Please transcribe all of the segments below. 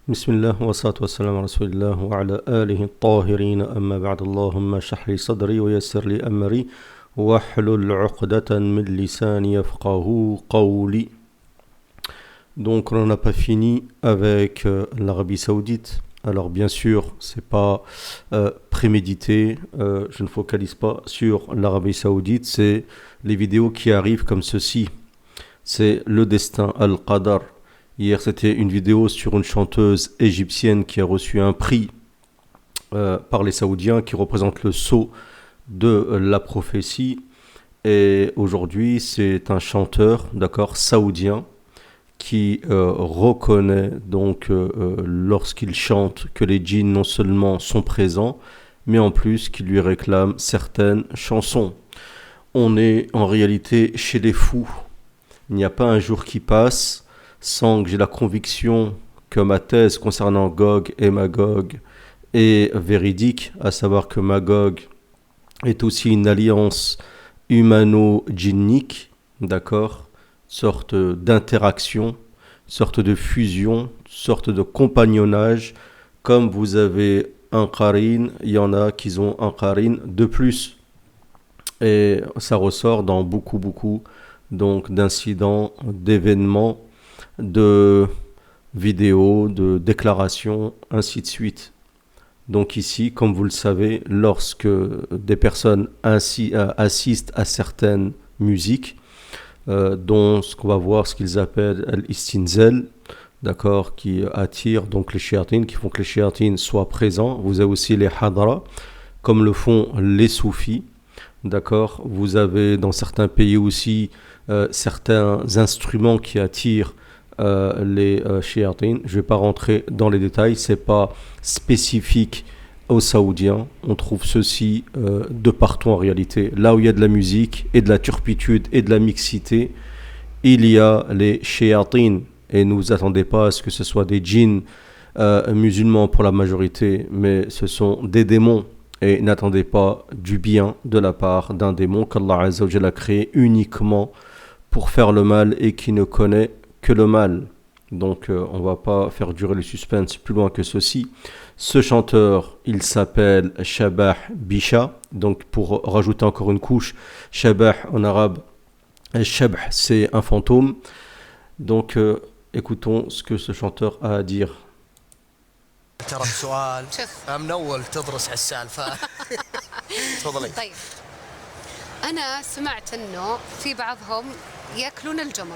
بسم الله والصلاة والسلام على رسول الله وعلى آله الطاهرين أما بعد اللهم اشرح لي صدري ويسر لي أمري واحلل عقدة من لساني يفقه قولي. Donc on n'a pas fini avec l'Arabie Saoudite. Alors bien sûr, c'est pas prémédité, je ne focalise pas sur l'Arabie Saoudite, c'est les vidéos qui arrivent comme ceci. C'est le destin, Al-Qadar. Hier, c'était une vidéo sur une chanteuse égyptienne qui a reçu un prix par les Saoudiens qui représente le sceau de la prophétie. Et aujourd'hui, c'est un chanteur, d'accord, saoudien qui reconnaît donc lorsqu'il chante que les djinns non seulement sont présents, mais en plus qui lui réclament certaines chansons. On est en réalité chez les fous. Il n'y a pas un jour qui passe sans que j'ai la conviction que ma thèse concernant Gog et Magog est véridique, à savoir que Magog est aussi une alliance humano-djinnique, d'accord, sorte d'interaction, sorte de fusion, sorte de compagnonnage. Comme vous avez un qarine, il y en a qui ont un qarine de plus. Et ça ressort dans beaucoup donc d'incidents, d'événements, de vidéos, de déclarations, ainsi de suite. Donc ici, comme vous le savez, lorsque des personnes assistent à certaines musiques, dont ce qu'on va voir, ce qu'ils appellent al-istinzal, d'accord, qui attirent donc les shéatines, qui font que les shéatines soient présents. Vous avez aussi les hadra, comme le font les soufis, d'accord. Vous avez dans certains pays aussi certains instruments qui attirent les shéatines. Je ne vais pas rentrer dans les détails, c'est pas spécifique aux Saoudiens. On trouve ceci de partout en réalité. Là où il y a de la musique et de la turpitude et de la mixité, il y a les shéatines. Et ne vous attendez pas à ce que ce soit des djinns musulmans pour la majorité, mais ce sont des démons. Et n'attendez pas du bien de la part d'un démon qu'Allah Azza wa Jalla a créé uniquement pour faire le mal et qui ne connaît que le mal. Donc on va pas faire durer le suspense plus loin que ceci. Ce chanteur, il s'appelle Shabah Bisha. Donc pour rajouter encore une couche, Shabah en arabe, Shabh c'est un fantôme. Donc écoutons ce que ce chanteur a à dire. ترى السؤال من أول تدرس هالسالفة. تفضلي. طيب أنا سمعت إنه في بعضهم يأكلون الجمر.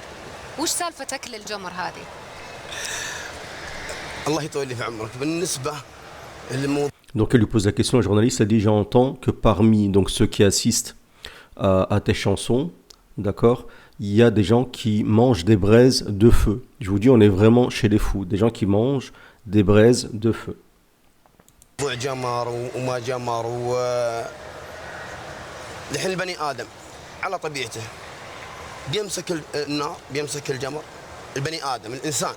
وش سالفة أكل الجمر هذه؟ الله يطول لي في عمرك. بالنسبة Donc elle lui pose la question, le journaliste, elle dit j'entends que parmi donc ceux qui assistent à tes chansons, d'accord, il y a des gens qui mangent des braises de feu. Je vous dis, on est vraiment chez les fous, des gens qui mangent des braises de feu. جمر وما جمر لحين البني آدم على طبيعته بيمسك النار بيمسك الجمر. البني آدم الإنسان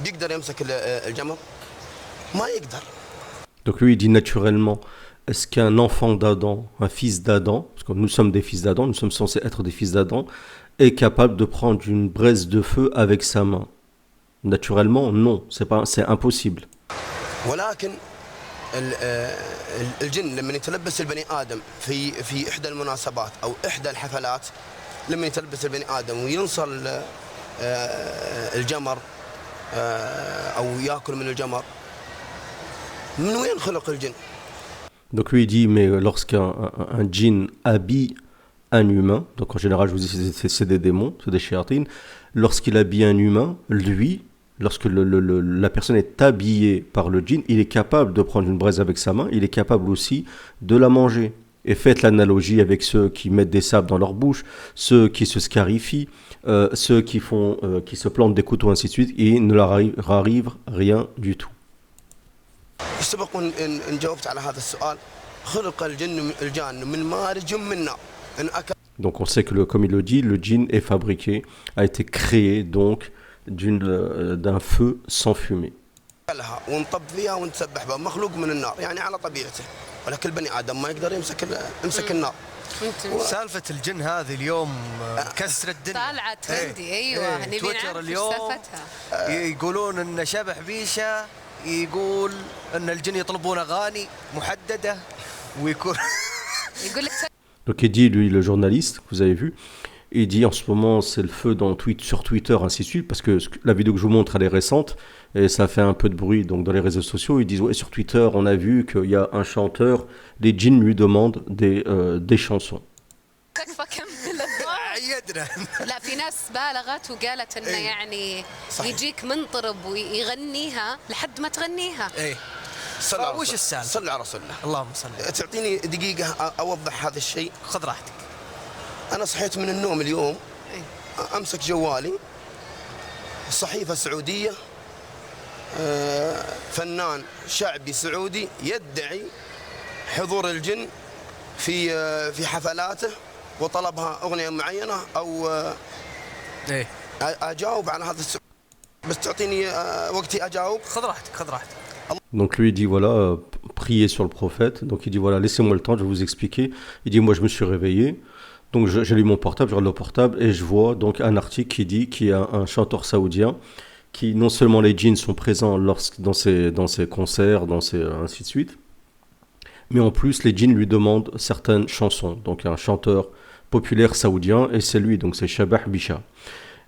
بيقدر يمسك الجمر ما يقدر. Donc lui il dit naturellement, est-ce qu'un enfant d'Adam, un fils d'Adam, parce que nous sommes des fils d'Adam, nous sommes censés être des fils d'Adam, est capable de prendre une braise de feu avec sa main? Naturellement, non, c'est impossible. ولكن الجن لما يتلبس البني آدم في إحدى المناسبات أو إحدى الحفلات لما يتلبس البني آدم وينصل الجمر أو يأكل من الجمر من وين خلق الجن؟ Donc lui il dit, mais lorsqu'un djinn habille un humain, donc en général je vous dis c'est des démons, c'est des shéatines, lorsqu'il habille un humain, lui, lorsque la personne est habillée par le djinn, il est capable de prendre une braise avec sa main, il est capable aussi de la manger. Et faites l'analogie avec ceux qui mettent des sables dans leur bouche, ceux qui se scarifient, ceux qui se plantent des couteaux, ainsi de suite, et il ne leur arrive rien du tout. سبق إن جاوبت على هذا السؤال. خلق الجن من مارج من نار. Donc on sait que, comme il le dit, le djinn est fabriqué, a été créé donc d'un feu sans fumée. ونطب فيها ونتسبح بها مخلوق من النار يعني على طبيعته ولكن البني آدم ما يقدر يمسك النار انت سالفة الجن هذه اليوم كسر الدنيا. طالعه ترندي. ايوه نبي تويتر نعرف ايش اليوم سالفتها. يقولون ان شبح بيشة يقول ان الجن يطلبون اغاني محددة ويكون يقول لك Donc il dit, lui, le journaliste, que vous avez vu, il dit en ce moment c'est le feu sur Twitter, ainsi de suite, parce que la vidéo que je vous montre elle est récente et ça fait un peu de bruit donc dans les réseaux sociaux. Ils disent ouais, sur Twitter on a vu qu'il y a un chanteur, les djinns lui demandent des chansons. تكفى كمل الضوء. عيدنا. لا في ناس بالغت وقالت انه يعني صحيح. يجيك منطرب ويغنيها لحد ما تغنيها. ايه صلى على وش رسول- السالفة؟ صلى على رسول الله. اللهم صل. تعطيني دقيقة أوضح هذا الشيء. خذ راحتك. أنا صحيت من النوم اليوم أمسك جوالي صحيفة سعودية فنان شعبي سعودي يدعي حضور الجن في حفلاته وطلبها أغنية معينة أو ايه أجاوب على هذا السؤال بس تعطيني وقتي أجاوب. خذ راحتك خذ راحتك. Donc lui il dit voilà, priez sur le prophète. Donc il dit voilà, laissez-moi le temps, je vais vous expliquer. Il dit moi je me suis réveillé, donc j'allume mon portable, je regarde le portable et je vois donc un article qui dit qu'il y a un chanteur saoudien qui non seulement les djinns sont présents dans ses concerts, ainsi de suite, mais en plus les djinns lui demandent certaines chansons. Donc un chanteur populaire saoudien et c'est lui, donc c'est Shabah Bisha.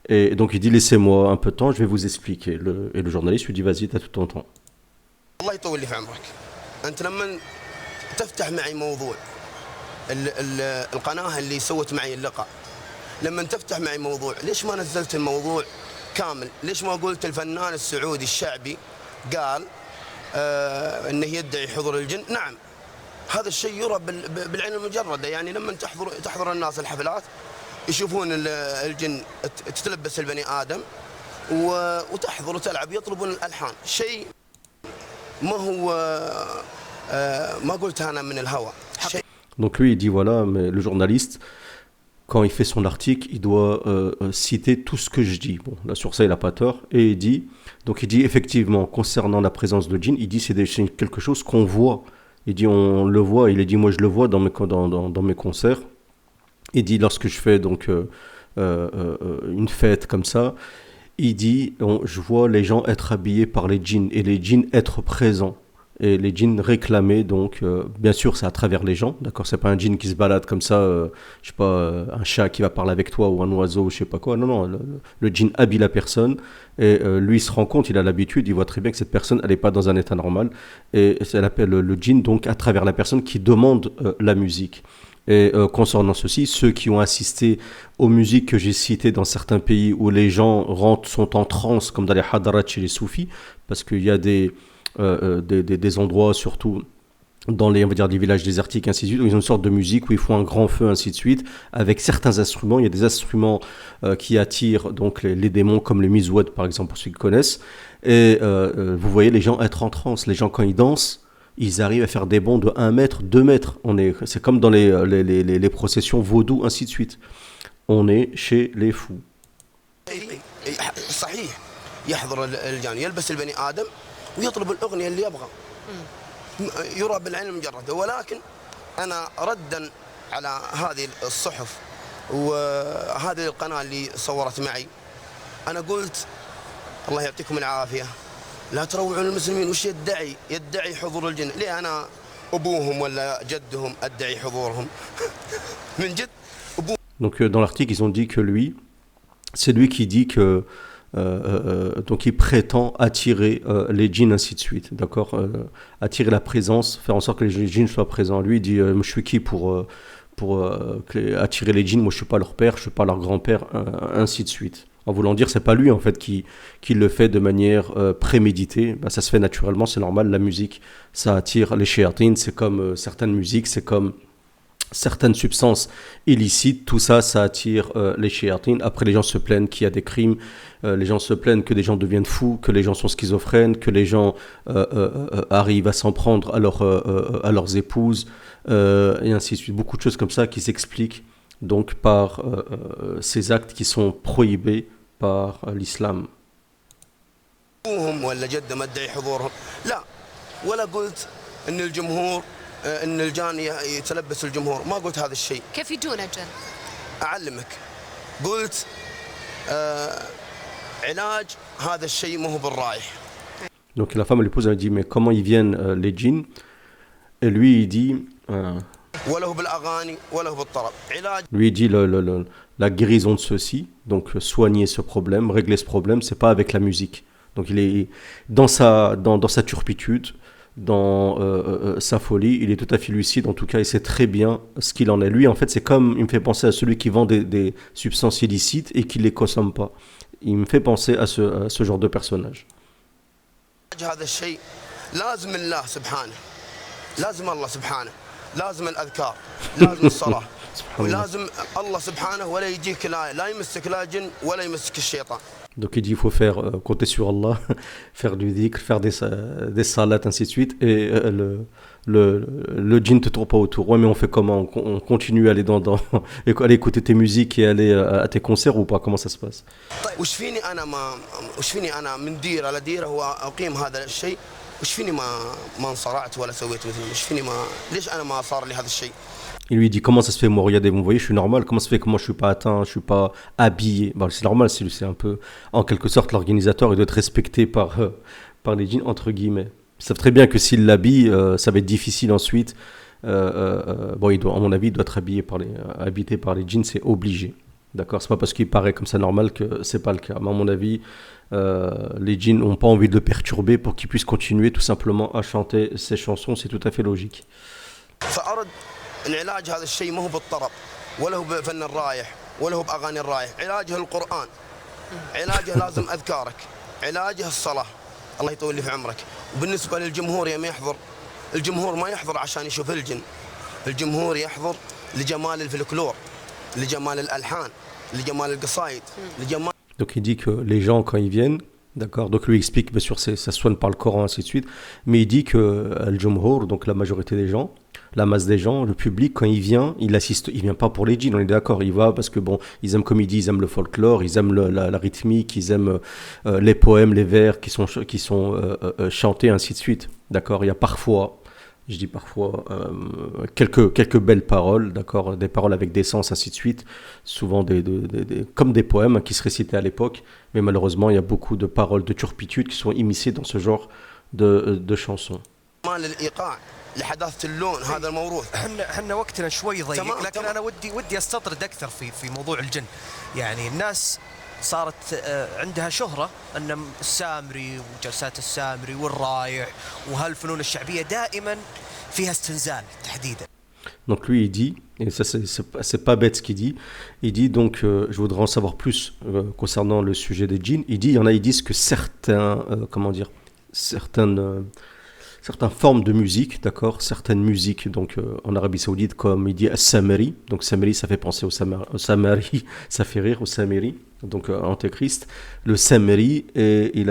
Et donc il dit laissez-moi un peu de temps, je vais vous expliquer. Et le journaliste lui dit vas-y, t'as tout ton temps. الله يطول لي في عمرك. أنت لما تفتح معي موضوع القناة اللي سوت معي اللقاء لما تفتح معي موضوع ليش ما نزلت الموضوع كامل؟ ليش ما قلت الفنان السعودي الشعبي قال انه يدعي حضور الجن؟ نعم هذا الشيء يرى بالعين المجردة. يعني لما تحضر الناس الحفلات يشوفون الجن تتلبس البني آدم وتحضر وتلعب يطلبون الألحان. شيء ما هو ما قلت أنا من الهوى. شيء Donc lui il dit voilà, mais le journaliste quand il fait son article il doit citer tout ce que je dis. Bon là sur ça il n'a pas tort et il dit effectivement concernant la présence de djinn, il dit c'est quelque chose qu'on voit. Il dit on le voit, il a dit moi je le vois dans mes concerts. Il dit lorsque je fais donc une fête comme ça, il dit je vois les gens être habillés par les djinns et les djinns être présents et les djinns réclamer donc bien sûr c'est à travers les gens, d'accord, c'est pas un djinn qui se balade comme ça, je sais pas un chat qui va parler avec toi ou un oiseau je sais pas quoi, non le djinn habille la personne et lui il se rend compte, il a l'habitude, il voit très bien que cette personne elle est pas dans un état normal et elle appelle le djinn donc à travers la personne qui demande la musique. Et concernant ceci, ceux qui ont assisté aux musiques que j'ai citées dans certains pays où les gens sont en transe, comme dans les hadarat chez les soufis, parce qu'il y a des endroits, surtout dans les, on va dire, des villages désertiques, ainsi de suite, où ils ont une sorte de musique où ils font un grand feu, ainsi de suite, avec certains instruments. Il y a des instruments qui attirent donc les démons, comme le mizouad, par exemple, pour ceux qui connaissent. Et vous voyez les gens être en transe. Les gens, quand ils dansent, ils arrivent à faire des bonds de 1 mètre, 2 mètres. C'est comme dans les processions vaudou, ainsi de suite. On est chez les fous. صحيح يحضر الجان يلبس البني آدم ويطلب الأغنية اللي يبغى يرى بالعين المجردة. ولكن أنا ردا على هذه الصحف وهذه القناة اللي صورت معي أنا قلت الله يعطيكم العافية لا تروعون المسلمين. وش يدعي حضور الجن؟ ليه أنا أبوهم ولا جدهم أدعي حضورهم؟ من جد أبوهم. Donc dans l'article ils ont dit que lui, c'est lui qui dit que donc il prétend attirer les djinns ainsi de suite, d'accord, attirer la présence, faire en sorte que les djinns soient présents. Lui il dit je suis qui pour attirer les djinns, moi je suis pas leur père, je suis pas leur grand-père, ainsi de suite. En voulant dire c'est pas lui en fait qui le fait de manière préméditée, bah, ça se fait naturellement, c'est normal, la musique ça attire les shayatines, c'est comme certaines musiques, c'est comme certaines substances illicites, tout ça, ça attire les shayatines. Après, les gens se plaignent qu'il y a des crimes, les gens se plaignent que des gens deviennent fous, que les gens sont schizophrènes, que les gens arrivent à s'en prendre à leurs épouses, et ainsi de suite. Beaucoup de choses comme ça qui s'expliquent donc par ces actes qui sont prohibés par l'islam. ولا جدهم ادعي حضورهم لا ولا قلت ان الجمهور ان الجان يتلبس الجمهور، ما قلت هذا الشيء. كيف يجون أجل؟ اعلمك. قلت علاج هذا الشيء ما هو بالرايح. Donc la femme lui pose, elle dit mais comment ils viennent les djinns? Et lui il dit ولا هو بالاغاني ولا هو بالطرب. علاج lui il dit la guérison de ceci, donc soigner ce problème, régler ce problème, c'est pas avec la musique. Donc il est dans sa turpitude, dans sa folie, il est tout à fait lucide, en tout cas il sait très bien ce qu'il en est. Lui en fait c'est comme, il me fait penser à celui qui vend des substances illicites et qui les consomme pas. Il me fait penser à ce genre de personnage. هذا الشيء لازم الله سبحانه، لازم الله سبحانه، لازم الأذكار، لازم الصلاة، ولازم الله سبحانه ولا يجيك لا يمسك لا جن ولا يمسك الشيطان. Donc il dit il faut faire compter sur Allah, faire du dhikr, faire des salats, ainsi de suite, et le djinn te tourne pas autour. Ouais mais on fait comment? On continue à aller aller écouter tes musiques et aller à tes concerts ou pas? Comment ça se passe? وش فيني أنا من ديرة لديرة وأقيم هذا الشيء؟ وش فيني ما انصرعت ولا سويت مثل وش فيني ليش أنا ما صار لي هذا الشيء؟ Il lui dit comment ça se fait moi, regardez, vous voyez je suis normal, comment ça se fait que moi je suis pas atteint, je suis pas habillé? Bon, c'est normal, c'est un peu en quelque sorte l'organisateur, il doit être respecté par les djinns entre guillemets. Ils savent très bien que s'il l'habille, ça va être difficile ensuite. Bon, à mon avis, il doit être habité par les djinns, c'est obligé. D'accord, c'est pas parce qu'il paraît comme ça normal que c'est pas le cas. Mais à mon avis, les djinns n'ont pas envie de le perturber pour qu'il puisse continuer tout simplement à chanter ses chansons, c'est tout à fait logique. العلاج هذا الشيء ما هو بالطرب ولا هو بفن الرايح ولا هو باغاني الرايح، علاجه القران، علاجه لازم اذكارك، علاجه الصلاه. الله يطول لي في عمرك. وبالنسبه للجمهور يوم يحضر، الجمهور ما يحضر عشان يشوف الجن، الجمهور يحضر لجمال الفلكلور، لجمال الالحان، لجمال القصايد، لجمال. Donc il dit que les gens quand ils viennent, d'accord, donc lui explique bien sûr ça soigne par le Coran ainsi de suite, mais il dit que al-jumhur, donc la majorité des gens, la masse des gens, le public, quand il vient, il vient pas pour les djinns, on est d'accord, il va parce que bon, ils aiment comme il dit, ils aiment le folklore, ils aiment la rythmique, ils aiment les poèmes, les vers qui sont chantés, ainsi de suite, d'accord. Il y a parfois, je dis parfois, quelques belles paroles, d'accord, des paroles avec des sens, ainsi de suite, souvent comme des poèmes qui se récitaient à l'époque, mais malheureusement, il y a beaucoup de paroles de turpitude qui sont immiscées dans ce genre de chansons. لحداثة اللون هذا الموروث. احنا وقتنا شوي ضيق، لكن انا ودي استطرد اكثر في موضوع الجن. يعني الناس صارت عندها شهرة ان السامري وجلسات السامري والرايح وهالفنون الشعبية دائما فيها استنزال تحديدا. Donc lui il dit, et ça c'est pas bête ce qu'il dit, il dit donc je voudrais en savoir plus concernant le sujet des djinns. Il dit, il y en a, ils disent que certaines formes de musique, d'accord, certaines musiques, donc en Arabie Saoudite, comme il dit Samari, donc Samari ça fait penser au Samari, ça fait rire au Samiri, donc Antéchrist, le Samari, et il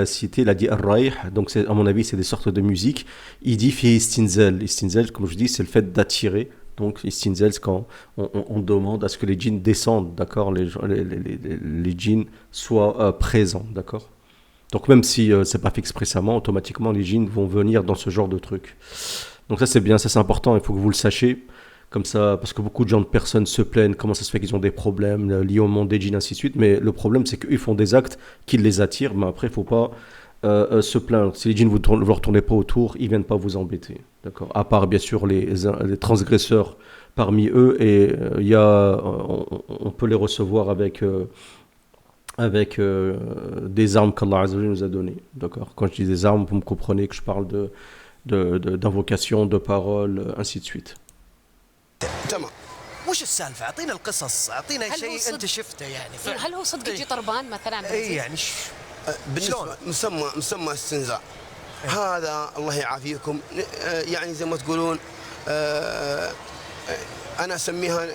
a dit Ar-Raih, donc à mon avis c'est des sortes de musique. Il dit Fi istinzal, istinzal comme je dis c'est le fait d'attirer, donc istinzal c'est quand on demande à ce que les djinns descendent, d'accord, les djinns soient présents, d'accord. Donc même si c'est pas fait expressément, automatiquement les djinns vont venir dans ce genre de truc. Donc ça c'est bien, ça c'est important, il faut que vous le sachiez. Comme ça, parce que beaucoup de personnes se plaignent, comment ça se fait qu'ils ont des problèmes liés au monde des djinns, ainsi de suite. Mais le problème c'est qu'ils font des actes qui les attirent, mais après il faut pas se plaindre. Si les djinns vous leur tournez pas autour, ils viennent pas vous embêter. D'accord. À part bien sûr les transgresseurs parmi eux, et on peut les recevoir avec des armes qu'Allah Azza wa Jalla nous a données. D'accord. Quand je dis des armes, vous me comprenez que je parle d'invocation, de paroles, ainsi de suite. تمام. وش السالفة؟ أعطينا القصص، أعطينا شيء أنت شفته يعني. هل هو صدق يجي طربان مثلا؟ إيه يعني بالنسبة مسمى استنزاء. هذا الله يعافيكم، يعني زي ما تقولون أنا أسميها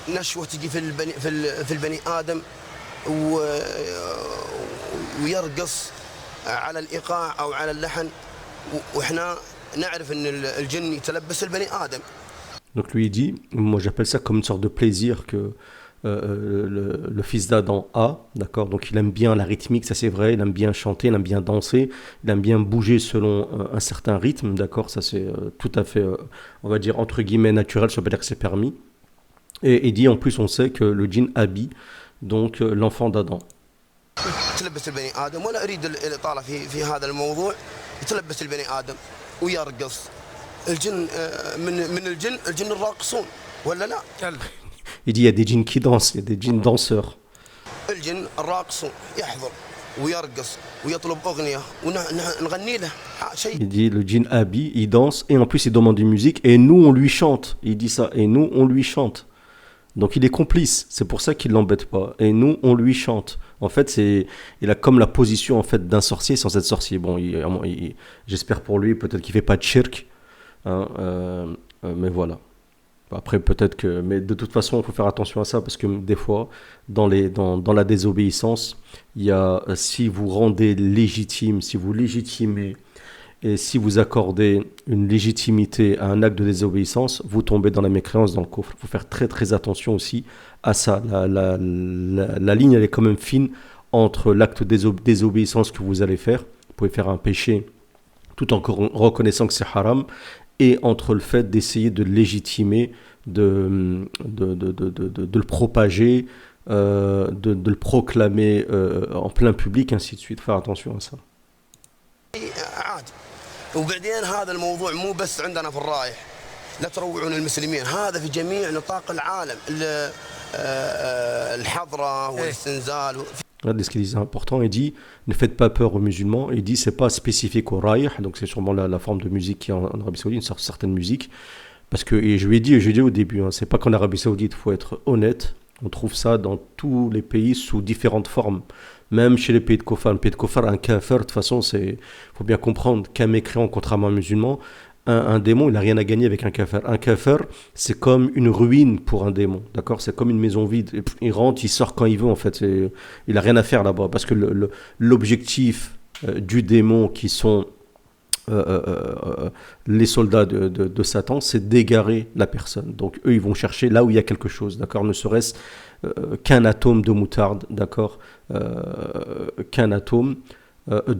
نشوة تجي في البني آدم ويرقص على الإيقاع أو على اللحن، وإحنا نعرف إن الجن يتلبس البني آدم. Donc lui il dit, moi j'appelle ça comme une sorte de plaisir que le fils d'Adam a, d'accord. Donc il aime bien la rythmique, ça c'est vrai. Il aime bien chanter, il aime bien danser, il aime bien bouger selon un certain rythme, d'accord. Ça c'est tout à fait, on va dire entre guillemets naturel. Ça veut pas dire que c'est permis. Et il dit en plus, on sait que le djinn habille donc l'enfant d'Adam. يتلبس البني ادم وانا اريد الاطاله في هذا الموضوع. يتلبس البني ادم ويرقص الجن من الجن الراقصون ولا لا؟ Il dit il y a des djinns qui dansent, il y a des djinns danseurs. الجن الراقصون يحضر ويرقص ويطلب اغنيه ونغني له شيء. Il dit le djinn habille, il danse et en plus il demande une musique et nous on lui chante. Il dit ça et nous on lui chante. Donc il est complice, c'est pour ça qu'il l'embête pas. Et nous, on lui chante. En fait, il a comme la position en fait d'un sorcier sans être sorcier. Bon, j'espère pour lui, peut-être qu'il fait pas de shirk, hein, mais voilà. Après, peut-être que, mais de toute façon, il faut faire attention à ça parce que des fois, dans la désobéissance, il y a si vous rendez légitime, si vous légitimez et si vous accordez une légitimité à un acte de désobéissance, vous tombez dans la mécréance, dans le coffre. Il faut faire très très attention aussi à ça. La ligne, elle est quand même fine entre l'acte de désobéissance que vous allez faire. Vous pouvez faire un péché tout en reconnaissant que c'est haram, et entre le fait d'essayer de légitimer, de le propager, de le proclamer en plein public, ainsi de suite. Faire attention à ça. عادي. وبعدين هذا الموضوع مو بس عندنا في الرايح. لا تروعون المسلمين، هذا في جميع نطاق العالم. الحضرة والاستنزال. Regardez ce qu'il dit, c'est important. Il dit ne faites pas peur aux musulmans. Il dit c'est pas spécifique au raïh, donc c'est sûrement la forme de musique qui est en Arabie Saoudite, une certaine musique. Parce que, et je lui ai dit au début, hein, c'est pas qu'en Arabie Saoudite, il faut être honnête. On trouve ça dans tous les pays sous différentes formes. Même chez les pays de Kofar, un kafir, de toute façon, il faut bien comprendre qu'un mécréant, contrairement à un musulman, un démon, il n'a rien à gagner avec un kafir. Un kafir, c'est comme une ruine pour un démon, d'accord? C'est comme une maison vide. Il rentre, il sort quand il veut, en fait. Il n'a rien à faire là-bas. Parce que l'objectif du démon, qui sont les soldats de Satan, c'est d'égarer la personne. Donc eux, ils vont chercher là où il y a quelque chose, d'accord? Ne serait-ce qu'un atome de moutarde, d'accord? Qu'un atome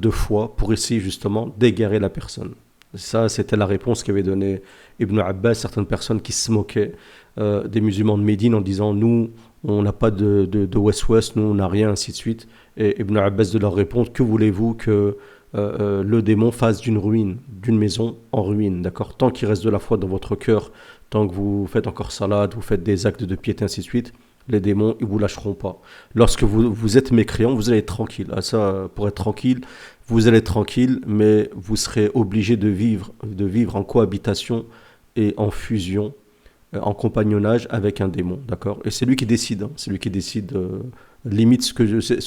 de foi pour essayer justement d'égarer la personne. Ça, c'était la réponse qu'avait donnée Ibn Abbas, certaines personnes qui se moquaient des musulmans de Médine en disant nous, on n'a pas de West-West, nous, on n'a rien, ainsi de suite. Et Ibn Abbas de leur répondre que voulez-vous que le démon fasse d'une ruine, d'une maison en ruine, d'accord? Tant qu'il reste de la foi dans votre cœur, tant que vous faites encore salade, vous faites des actes de piété, ainsi de suite, les démons, ils vous lâcheront pas. Lorsque vous êtes mécréant, vous allez être tranquille. Ah, ça, pour être tranquille, vous allez être tranquille, mais vous serez obligé de vivre en cohabitation et en fusion, en compagnonnage avec un démon, d'accord? Et c'est lui qui décide, hein, c'est lui qui décide limite ce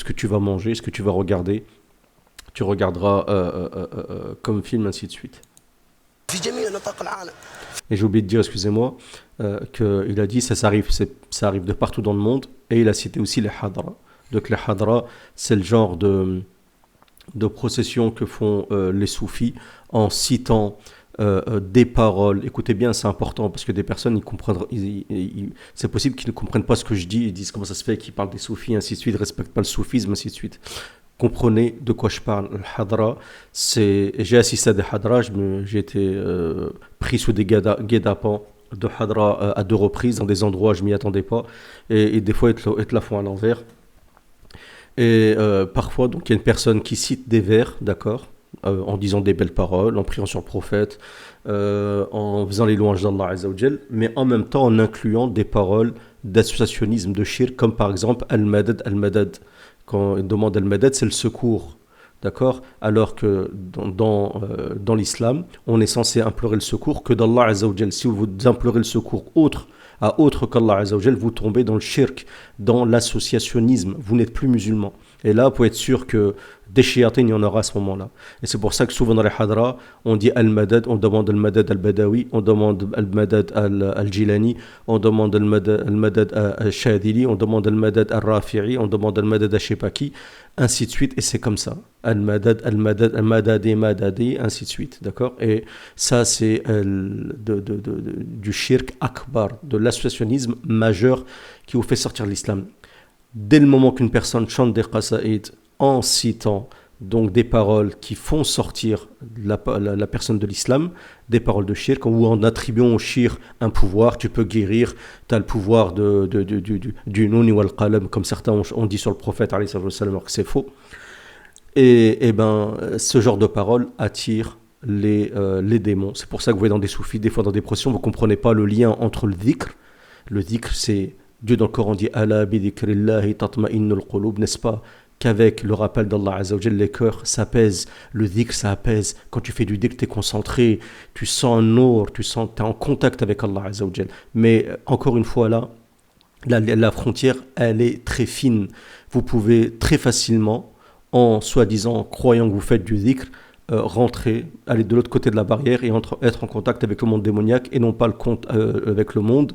que tu vas manger, ce que tu vas regarder. Tu regarderas comme film, ainsi de suite. Et j'ai oublié de dire, excusez-moi, qu'il a dit ça arrive de partout dans le monde, et il a cité aussi les hadras. Donc les hadras, c'est le genre de procession que font les soufis en citant des paroles. Écoutez bien, c'est important, parce que des personnes, c'est possible qu'ils ne comprennent pas ce que je dis, ils disent comment ça se fait qu'ils parlent des soufis, ainsi de suite, ils ne respectent pas le soufisme, ainsi de suite. Comprenez de quoi je parle. Le hadra, j'ai assisté à des hadras, j'ai été pris sous des guet-apens de hadra à 2 reprises, dans des endroits où je ne m'y attendais pas, et des fois, ils te la font à l'envers. Et parfois, donc, il y a une personne qui cite des vers, d'accord, en disant des belles paroles, en priant sur le prophète, en faisant les louanges d'Allah Azza wa Jal, mais en même temps en incluant des paroles d'associationnisme, de shirk, comme par exemple Al-Madad, Al-Madad. Quand on demande Al-Madad, c'est le secours, d'accord? Alors que dans l'islam, on est censé implorer le secours que d'Allah Azza wa Jal. Si vous implorez le secours autre qu'Allah Azza wa Jal, vous tombez dans le shirk, dans l'associationnisme. Vous n'êtes plus musulman. Et là, vous pouvez être sûr que des shayatines, il y en aura à ce moment-là. Et c'est pour ça que souvent dans les hadras, on dit al-madad, on demande al-madad al-badawi, on demande al-madad al-jilani, on demande al-madad al-shadili, on demande al-madad al-rafi'i, on demande al-madad al-shepaki, ainsi de suite. Et c'est comme ça. Al-madad, al-madad, al-madadi, madadi, ainsi de suite. D'accord? Et ça, c'est du shirk akbar, de l'associationnisme majeur qui vous fait sortir de l'islam. Dès le moment qu'une personne chante des qasaïd en citant donc des paroles qui font sortir la personne de l'islam, des paroles de shirk, ou en attribuant au shirk un pouvoir, tu peux guérir, tu as le pouvoir du nouni wal qalam, comme certains ont dit sur le prophète, alors que c'est faux. Et ben, ce genre de paroles attire les démons. C'est pour ça que vous voyez dans des soufis, des fois dans des processions, vous ne comprenez pas le lien entre le dhikr. Le dhikr, c'est Dieu dans le Coran dit Ala bi dhikrillahi tatma'innul qulub, n'est-ce pas qu'avec le rappel d'Allah Azza wa Jalla, les cœurs s'apaisent, le dhikr ça apaise. Quand tu fais du dhikr, tu es concentré, tu sens un nour, tu es en contact avec Allah Azza wa Jalla. Mais encore une fois là, la frontière, elle est très fine. Vous pouvez très facilement, en soi-disant croyant que vous faites du dhikr, rentrer, aller de l'autre côté de la barrière et être en contact avec le monde démoniaque et non pas avec le monde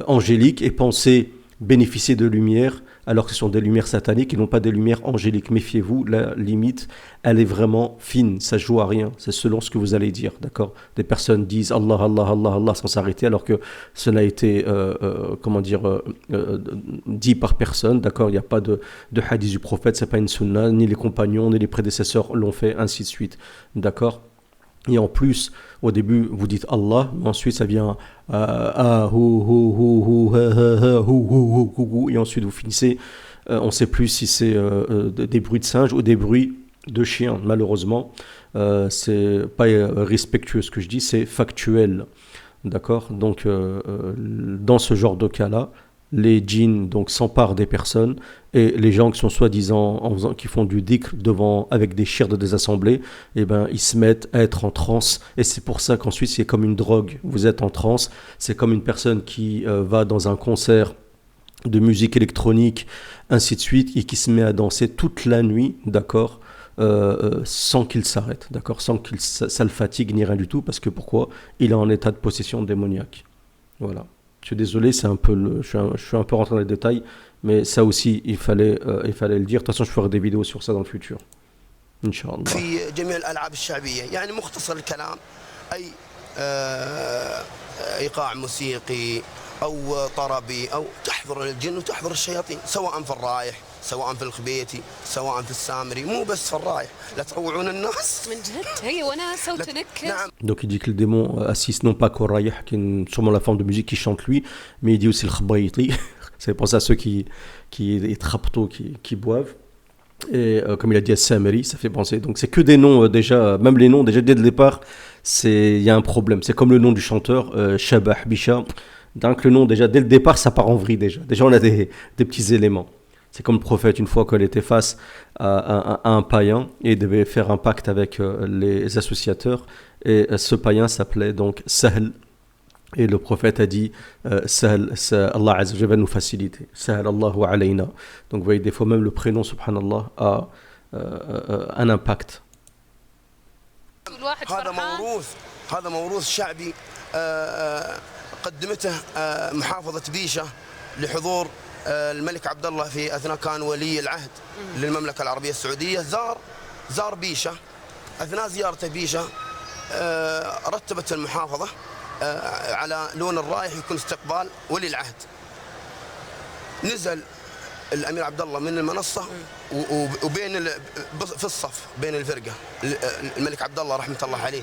angélique et penser bénéficier de lumière alors que ce sont des lumières sataniques et non pas des lumières angéliques. Méfiez-vous, la limite, elle est vraiment fine, ça joue à rien, c'est selon ce que vous allez dire, d'accord? Des personnes disent Allah, Allah, Allah, Allah sans s'arrêter alors que cela a été, dit par personne, d'accord? Il n'y a pas de hadith du prophète, c'est pas une sunna, ni les compagnons, ni les prédécesseurs l'ont fait, ainsi de suite, d'accord? Et en plus, au début, vous dites Allah, mais ensuite ça vient et ensuite vous finissez, on ne sait plus si c'est des bruits de singes ou des bruits de chiens. Malheureusement, c'est pas respectueux ce que je dis, c'est factuel. D'accord? Donc, dans ce genre de cas-là, les djinns donc s'emparent des personnes et les gens qui sont soi-disant qui font du dhikr avec des chirs de des assemblées, et ben ils se mettent à être en transe et c'est pour ça qu'ensuite c'est comme une drogue. Vous êtes en transe, c'est comme une personne qui va dans un concert de musique électronique, ainsi de suite, et qui se met à danser toute la nuit, d'accord, sans qu'il s'arrête, d'accord, sans qu'il ça le fatigue ni rien du tout, parce que pourquoi? Il est en état de possession démoniaque. Voilà. Je suis désolé, c'est un peu je suis un peu rentré dans les détails, mais ça aussi, il fallait le dire. De toute façon, je ferai des vidéos sur ça dans le futur. Inch'Allah. في جميع الألعاب الشعبية يعني مختصر الكلام أي إيقاع موسيقي أو طربي أو تحضر الجن وتحضر الشياطين سواء في الرايح سواء في الخبيتي سواء في السامري مو بس في الرايح لا تروعون الناس من جد هي وناسة وتنكر. نعم. Donc il dit que le démon assiste non pas qu'au rayah, qui est sûrement la forme de musique qui chante lui, mais il dit aussi le khabayiti. C'est pour ça ceux qui trapto, qui boivent. Et comme il a dit Samari, ça fait penser. Donc c'est que des noms déjà, même les noms déjà dès le départ, il y a un problème. C'est comme le nom du chanteur Shabah Bisha. Donc le nom déjà dès le départ ça part en vrille déjà. Déjà on a des petits éléments. C'est comme le prophète, une fois qu'il était face à un païen et il devait faire un pacte avec les associateurs. Et ce païen s'appelait donc Sahl. Et le prophète a dit Sahl, Allah Azza wa Jalla va nous faciliter. Sahl Allahu alayna. Donc vous voyez, des fois même le prénom, subhanallah, a un impact. هذا موروث شعبي قدمته محافظة بيشة لحضور الملك عبد الله في اثناء كان ولي العهد للمملكه العربيه السعوديه زار بيشه اثناء زيارته بيشه رتبت المحافظه على لون الرايح يكون استقبال ولي العهد نزل الامير عبد الله من المنصه وبين في الصف بين الفرقه الملك عبد الله رحمه الله عليه.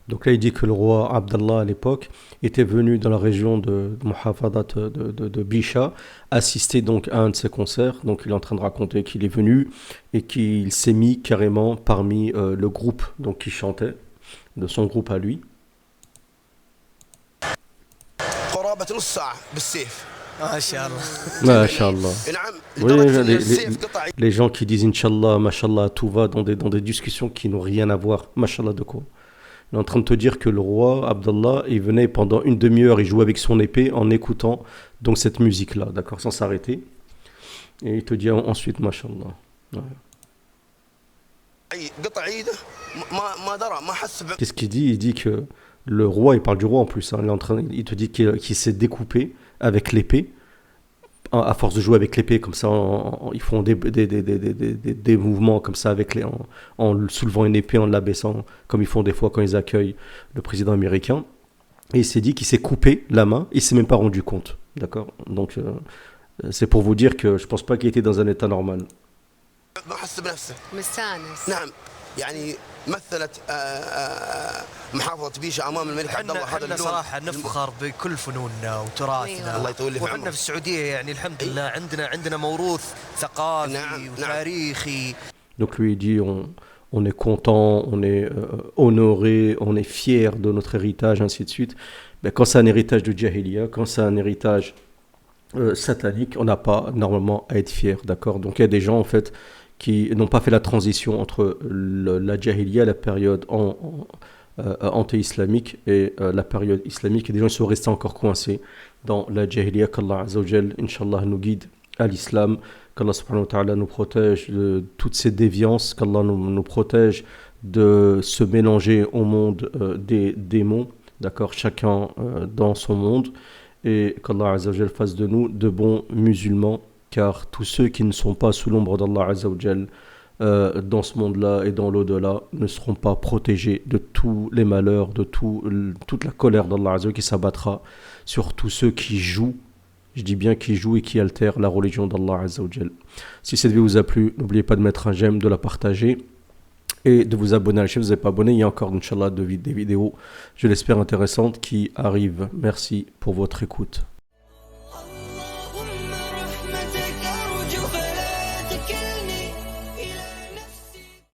Donc là il dit que le roi Abdallah à l'époque était venu dans la région de Muhafadat de Bisha assister donc à un de ses concerts. Donc il est en train de raconter qu'il est venu et qu'il s'est mis carrément parmi le groupe donc qui chantait, de son groupe à lui. قرابه نص ساعه بالسيف. Masha'Allah. Oui, les gens qui disent Inch'Allah, Masha'Allah, tout va dans des discussions qui n'ont rien à voir. Masha'Allah de quoi? Il est en train de te dire que le roi Abdallah, il venait pendant une demi-heure, il jouait avec son épée en écoutant donc cette musique-là, d'accord, sans s'arrêter. Et il te dit ensuite, mashallah. Ouais. Qu'est-ce qu'il dit? Il dit que le roi, il parle du roi en plus, hein, il te dit qu'il s'est découpé avec l'épée. À force de jouer avec l'épée, comme ça, ils font des mouvements comme ça avec en soulevant une épée, en l'abaissant, comme ils font des fois quand ils accueillent le président américain. Et il s'est dit qu'il s'est coupé la main, il s'est même pas rendu compte. D'accord? Donc, c'est pour vous dire que je pense pas qu'il était dans un état normal. يعني مثلت محافظة بيشة أمام الملك عبد الله هذا اللون. صراحة نفخر بكل فنوننا وتراثنا. الله يطول لي في عمرك. وحنا في السعودية يعني الحمد لله عندنا موروث ثقافي وتاريخي. Donc lui il dit on est content, on est honoré, on est fier de notre héritage, ainsi de suite. Ben, quand c'est un héritage de Jahiliya, quand c'est un héritage satanique, on n'a pas normalement à être fier, d'accord? Donc il y a des gens en fait qui n'ont pas fait la transition entre la Jahiliya, la période anté-islamique et la période islamique. Et des gens sont restés encore coincés dans la Jahiliya. Qu'Allah Azza wa Jal, Inch'Allah, nous guide à l'islam, qu'Allah subhanahu wa ta'ala nous protège de toutes ces déviances, qu'Allah nous protège de se mélanger au monde des démons, d'accord, chacun dans son monde, et qu'Allah Azza wa Jal fasse de nous de bons musulmans, car tous ceux qui ne sont pas sous l'ombre d'Allah Azza wa Jal dans ce monde-là et dans l'au-delà ne seront pas protégés de tous les malheurs, de toute la colère d'Allah Azza wa Jal qui s'abattra sur tous ceux qui jouent, je dis bien qui jouent et qui altèrent la religion d'Allah Azza wa Jal. Si cette vidéo vous a plu, n'oubliez pas de mettre un j'aime, de la partager et de vous abonner à la chaîne. Si vous n'êtes pas abonné, il y a encore, Inch'Allah, des vidéos, je l'espère, intéressantes qui arrivent. Merci pour votre écoute.